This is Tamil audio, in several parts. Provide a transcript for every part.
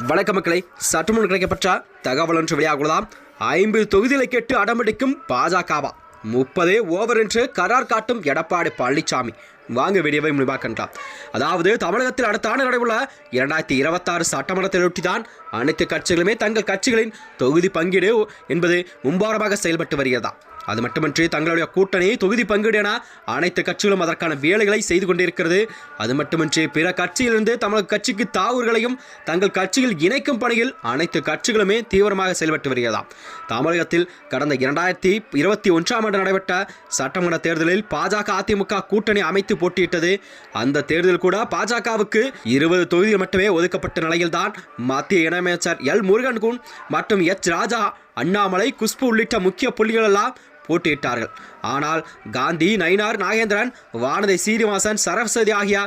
வணக்க மக்களை, சற்று முன் கிடைக்கப்பட்ட தகவல் ஒன்று வெளியாகுவதாம். 50 தொகுதிகளை கேட்டு அடம்பிடிக்கும் பாஜகவா, 30 ஓவர் என்று கரார் காட்டும் எடப்பாடி பழனிசாமி. வாங்க வீடியோவை முடிவாக்கலாம். அதாவது தமிழகத்தில் அடுத்த ஆண்டு நடைபெற 2026 சட்டமன்றத்தையொட்டிதான் அனைத்து கட்சிகளுமே தங்கள் கட்சிகளின் தொகுதி பங்கீடு என்பது மும்பாரமாக செயல்பட்டு வருகிறதா. அது மட்டுமின்றி தங்களுடைய கூட்டணி தொகுதி பங்கீடு என அனைத்து கட்சிகளும் அதற்கான வேலைகளை செய்து கொண்டிருக்கிறது. அது மட்டுமின்றி பிற கட்சியிலிருந்து தமிழக கட்சிக்கு தாவூர்களையும் தங்கள் கட்சியில் இணைக்கும் பணியில் அனைத்து கட்சிகளுமே தீவிரமாக செயல்பட்டு வருகிறதாம். தமிழகத்தில் கடந்த 2021 ஆண்டு நடைபெற்ற சட்டமன்ற தேர்தலில் பாஜக அதிமுக கூட்டணி அமைத்து போட்டியிட்டது. அந்த தேர்தலில் கூட பாஜகவுக்கு 20 தொகுதிகள் மட்டுமே ஒதுக்கப்பட்ட நிலையில்தான் மத்திய இணையமைச்சர் எல் முருகன் மற்றும் எச் ராஜா, அண்ணாமலை, குஷ்பு உள்ளிட்ட முக்கிய புள்ளிகள் எல்லாம் போட்டியிட்டார்கள். ஆனால் காந்தி, நயினார் நாகேந்திரன், வானதி சீனிவாசன், சரஸ்வதி ஆகிய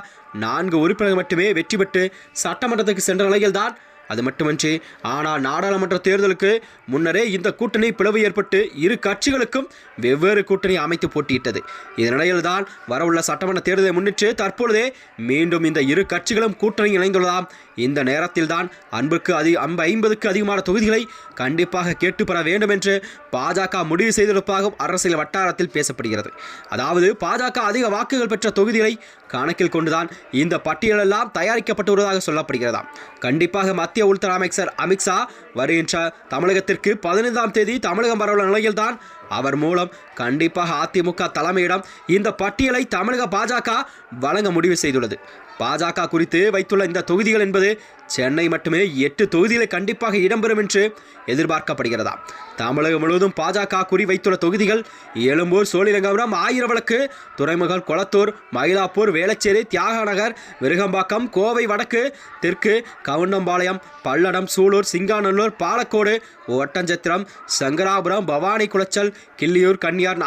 4 உறுப்பினர்கள் மட்டுமே வெற்றி பெற்று சட்டமன்றத்துக்கு சென்ற நிலையில்தான். அது மட்டுமின்றி ஆனால் நாடாளுமன்ற தேர்தலுக்கு முன்னரே இந்த கூட்டணி பிளவு ஏற்பட்டு இரு கட்சிகளுக்கும் வெவ்வேறு கூட்டணி அமைத்து போட்டியிட்டது. இதனிடையில்தான் வரவுள்ள சட்டமன்ற தேர்தலை முன்னிட்டு தற்பொழுதே மீண்டும் இந்த இரு கட்சிகளும் கூட்டணி இணைந்துள்ளதாம். இந்த நேரத்தில் தான் 50க்கு அதிகமான தொகுதிகளை கண்டிப்பாக கேட்டு பெற வேண்டும் என்று பாஜக முடிவு செய்திருப்பதாகவும் அரசியல் வட்டாரத்தில் பேசப்படுகிறது. அதாவது பாஜக அதிக வாக்குகள் பெற்ற தொகுதிகளை கணக்கில் கொண்டுதான் இந்த பட்டியலெல்லாம் தயாரிக்கப்பட்டு வருவதாக சொல்லப்படுகிறதாம். கண்டிப்பாக மத்திய உள்துறை அமைச்சர் அமித்ஷா வருகின்ற தமிழகத்திற்கு 15ஆம் தேதி தமிழகம் வரவுள்ள நிலையில்தான் அவர் மூலம் கண்டிப்பாக அதிமுக தலைமையிடம் இந்த பட்டியலை தமிழக பாஜக வழங்க முடிவு செய்துள்ளது. பாஜக குறித்து வைத்துள்ள இந்த தொகுதிகள் என்பது சென்னை மட்டுமே 8 தொகுதிகளை கண்டிப்பாக இடம்பெறும் என்று எதிர்பார்க்கப்படுகிறதா. தமிழகம் முழுவதும் பாஜக குறி வைத்துள்ள தொகுதிகள் எழும்பூர், சோழிங்கநகரம், ஆயிரவிளக்கு, துறைமுகம், கொளத்தூர், மயிலாப்பூர், வேளச்சேரி, தியாகநகர், விருகம்பாக்கம், கோவை வடக்கு, தெற்கு, கவுண்டம்பாளையம், பல்லடம், சூலூர், சிங்காநல்லூர், பாலக்கோடு, ஒட்டஞ்சத்திரம், சங்கராபுரம், பவானி, குளச்சல், கிள்ளியூர், கன்னியார்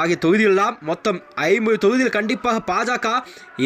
ஆகிய தொகுதிகளெல்லாம் மொத்தம் 50 தொகுதிகள் கண்டிப்பாக பாஜக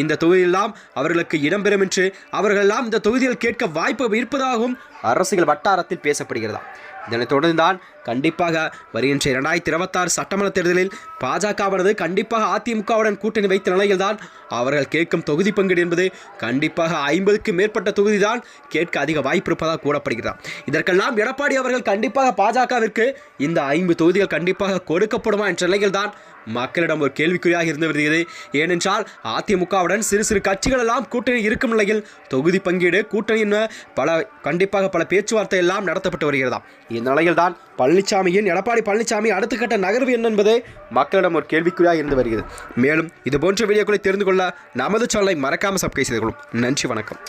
இந்த தொகுதியெல்லாம் அவர்களுக்கு இடம்பெறும் என்று அவர்களெல்லாம் இந்த தொகுதியில் கேட்க வாய்ப்பு இருப்பதாகவும் அரசியல் வட்டாரத்தில் பேசப்படுகிறதா. இதனைத் தொடர்ந்துதான் கண்டிப்பாக வருகின்ற 2026 சட்டமன்ற தேர்தலில் பாஜகவானது கண்டிப்பாக அதிமுகவுடன் கூட்டணி வைத்த நிலையில்தான் அவர்கள் கேட்கும் தொகுதி பங்கீடு என்பது கண்டிப்பாக 50க்கு மேற்பட்ட தொகுதி தான் கேட்க அதிக வாய்ப்பு இருப்பதாக கூறப்படுகிறார். இதற்கெல்லாம் எடப்பாடி அவர்கள் கண்டிப்பாக பாஜகவிற்கு இந்த 50 தொகுதிகள் கண்டிப்பாக கொடுக்கப்படுமா என்ற நிலையில்தான் மக்களிடம் ஒரு கேள்விக்குறியாக இருந்து வருகிறது. ஏனென்றால் அதிமுகவுடன் சிறு சிறு கட்சிகள் எல்லாம் கூட்டணி இருக்கும் நிலையில் தொகுதி பங்கீடு கூட்டணியின் கண்டிப்பாக பல பேச்சுவார்த்தை எல்லாம் நடத்தப்பட்டு வருகிறதாம். இந்த நிலையில்தான் எடப்பாடி பழனிசாமி அடுத்த கட்ட நகர்வு என்ன என்பது மக்களிடம் ஒரு கேள்விக்குறியாக இருந்து வருகிறது. மேலும் இது போன்ற வீடியோக்களை தெரிந்து கொள்ள நமது சேனலை மறக்காமல் சப்ஸ்கிரைப் செய்து கொள்ளும். நன்றி, வணக்கம்.